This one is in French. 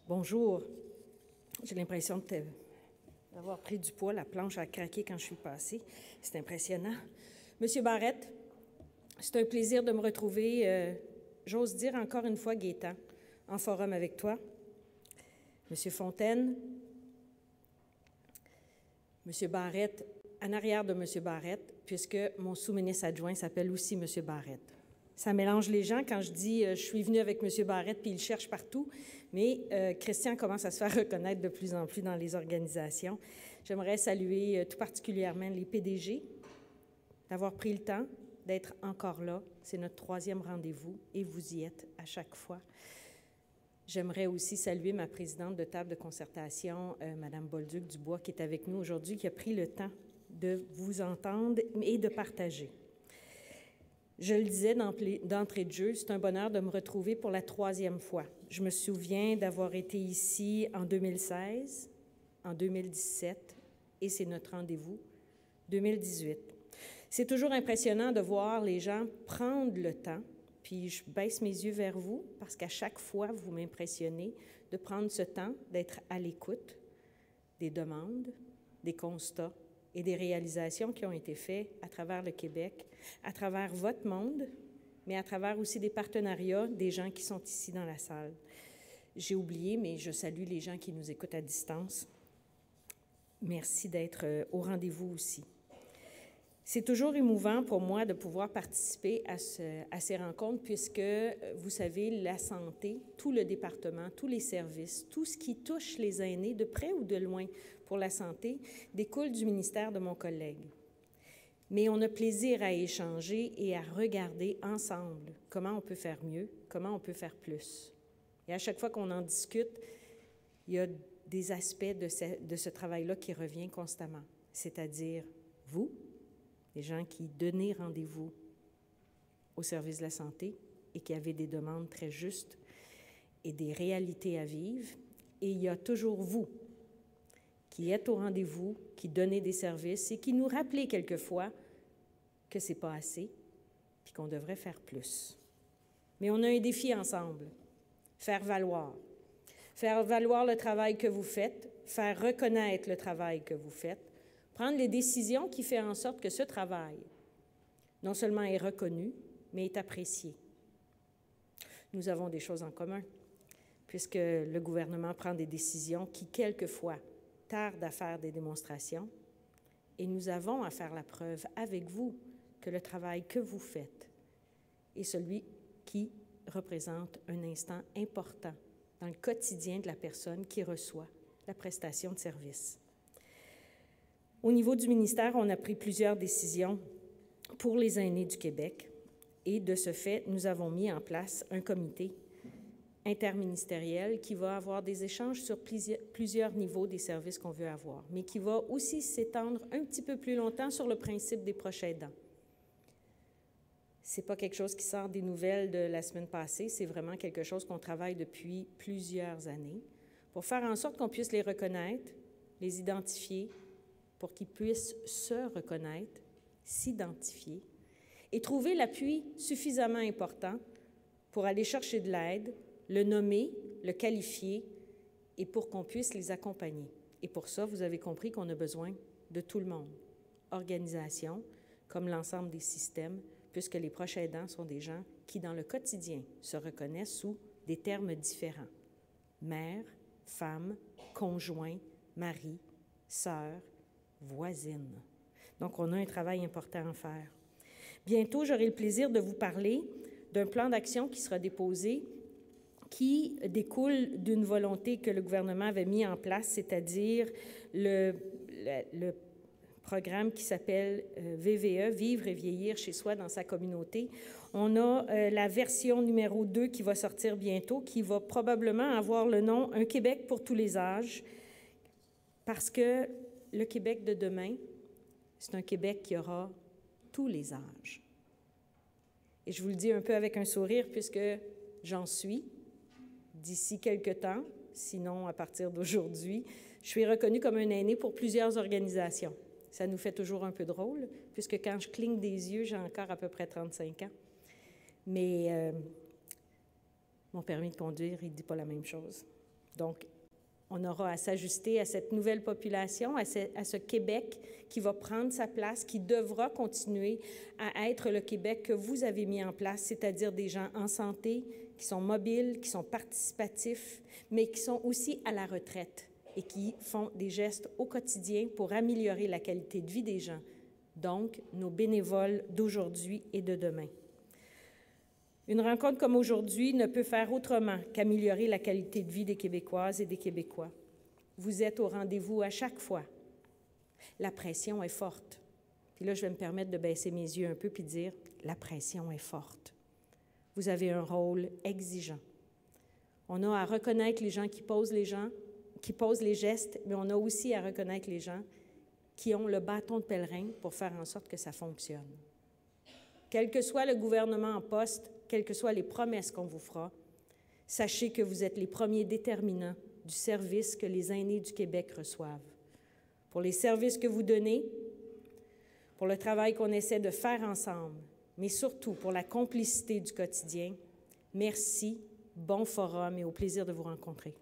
Bonjour. J'ai l'impression d'avoir pris du poids. La planche a craqué quand je suis passée. C'est impressionnant. Monsieur Barrette, c'est un plaisir de me retrouver, j'ose dire encore une fois, Gaétan, en forum avec toi. Monsieur Fontaine, Monsieur Barrette, en arrière de Monsieur Barrette, puisque mon sous-ministre adjoint s'appelle aussi Monsieur Barrette. Ça mélange les gens quand je dis je suis venu avec M. Barrette puis il cherche partout, mais Christian commence à se faire reconnaître de plus en plus dans les organisations. J'aimerais saluer tout particulièrement les PDG d'avoir pris le temps d'être encore là. C'est notre 3e rendez-vous et vous y êtes à chaque fois. J'aimerais aussi saluer ma présidente de table de concertation, Mme Bolduc-Dubois, qui est avec nous aujourd'hui, qui a pris le temps de vous entendre et de partager. Je le disais d'entrée de jeu, c'est un bonheur de me retrouver pour la 3e fois. Je me souviens d'avoir été ici en 2016, en 2017, et c'est notre rendez-vous, 2018. C'est toujours impressionnant de voir les gens prendre le temps, puis je baisse mes yeux vers vous, parce qu'à chaque fois, vous m'impressionnez, de prendre ce temps, d'être à l'écoute des demandes, des constats, et des réalisations qui ont été faites à travers le Québec, à travers votre monde, mais à travers aussi des partenariats des gens qui sont ici dans la salle. J'ai oublié, mais je salue les gens qui nous écoutent à distance. Merci d'être au rendez-vous aussi. C'est toujours émouvant pour moi de pouvoir participer à ces rencontres puisque, vous savez, la santé, tout le département, tous les services, tout ce qui touche les aînés, de près ou de loin pour la santé, découle du ministère de mon collègue. Mais on a plaisir à échanger et à regarder ensemble comment on peut faire mieux, comment on peut faire plus. Et à chaque fois qu'on en discute, il y a des aspects de ce travail-là qui revient constamment, c'est-à-dire vous, les gens qui donnaient rendez-vous au service de la santé et qui avaient des demandes très justes et des réalités à vivre. Et il y a toujours vous qui êtes au rendez-vous, qui donnez des services et qui nous rappelez quelquefois que ce n'est pas assez puis qu'on devrait faire plus. Mais on a un défi ensemble, faire valoir le travail que vous faites, faire reconnaître le travail que vous faites, prendre les décisions qui font en sorte que ce travail, non seulement est reconnu, mais est apprécié. Nous avons des choses en commun, puisque le gouvernement prend des décisions qui, quelquefois, tardent à faire des démonstrations, et nous avons à faire la preuve avec vous que le travail que vous faites est celui qui représente un instant important dans le quotidien de la personne qui reçoit la prestation de service. Au niveau du ministère, on a pris plusieurs décisions pour les aînés du Québec et de ce fait, nous avons mis en place un comité interministériel qui va avoir des échanges sur plusieurs niveaux des services qu'on veut avoir, mais qui va aussi s'étendre un petit peu plus longtemps sur le principe des proches aidants. Ce n'est pas quelque chose qui sort des nouvelles de la semaine passée, c'est vraiment quelque chose qu'on travaille depuis plusieurs années pour faire en sorte qu'on puisse les reconnaître, les identifier, pour qu'ils puissent se reconnaître, s'identifier et trouver l'appui suffisamment important pour aller chercher de l'aide, le nommer, le qualifier et pour qu'on puisse les accompagner. Et pour ça, vous avez compris qu'on a besoin de tout le monde, organisations comme l'ensemble des systèmes, puisque les proches aidants sont des gens qui, dans le quotidien, se reconnaissent sous des termes différents. Mère, femme, conjoint, mari, sœur, voisine. Donc, on a un travail important à faire. Bientôt, j'aurai le plaisir de vous parler d'un plan d'action qui sera déposé, qui découle d'une volonté que le gouvernement avait mis en place, c'est-à-dire le programme qui s'appelle VVE, Vivre et vieillir chez soi dans sa communauté. On a la version numéro 2 qui va sortir bientôt, qui va probablement avoir le nom « Un Québec pour tous les âges », parce que le Québec de demain, c'est un Québec qui aura tous les âges. Et je vous le dis un peu avec un sourire, puisque j'en suis. D'ici quelque temps, sinon à partir d'aujourd'hui, je suis reconnue comme un aîné pour plusieurs organisations. Ça nous fait toujours un peu drôle, puisque quand je cligne des yeux, j'ai encore à peu près 35 ans. Mais mon permis de conduire, il ne dit pas la même chose. Donc, on aura à s'ajuster à cette nouvelle population, à ce Québec qui va prendre sa place, qui devra continuer à être le Québec que vous avez mis en place, c'est-à-dire des gens en santé, qui sont mobiles, qui sont participatifs, mais qui sont aussi à la retraite et qui font des gestes au quotidien pour améliorer la qualité de vie des gens, donc nos bénévoles d'aujourd'hui et de demain. Une rencontre comme aujourd'hui ne peut faire autrement qu'améliorer la qualité de vie des Québécoises et des Québécois. Vous êtes au rendez-vous à chaque fois. La pression est forte. Puis là, je vais me permettre de baisser mes yeux un peu puis dire, la pression est forte. Vous avez un rôle exigeant. On a à reconnaître les gens qui posent les gestes, mais on a aussi à reconnaître les gens qui ont le bâton de pèlerin pour faire en sorte que ça fonctionne. Quel que soit le gouvernement en poste, quelles que soient les promesses qu'on vous fera, sachez que vous êtes les premiers déterminants du service que les aînés du Québec reçoivent. Pour les services que vous donnez, pour le travail qu'on essaie de faire ensemble, mais surtout pour la complicité du quotidien, merci, bon forum et au plaisir de vous rencontrer.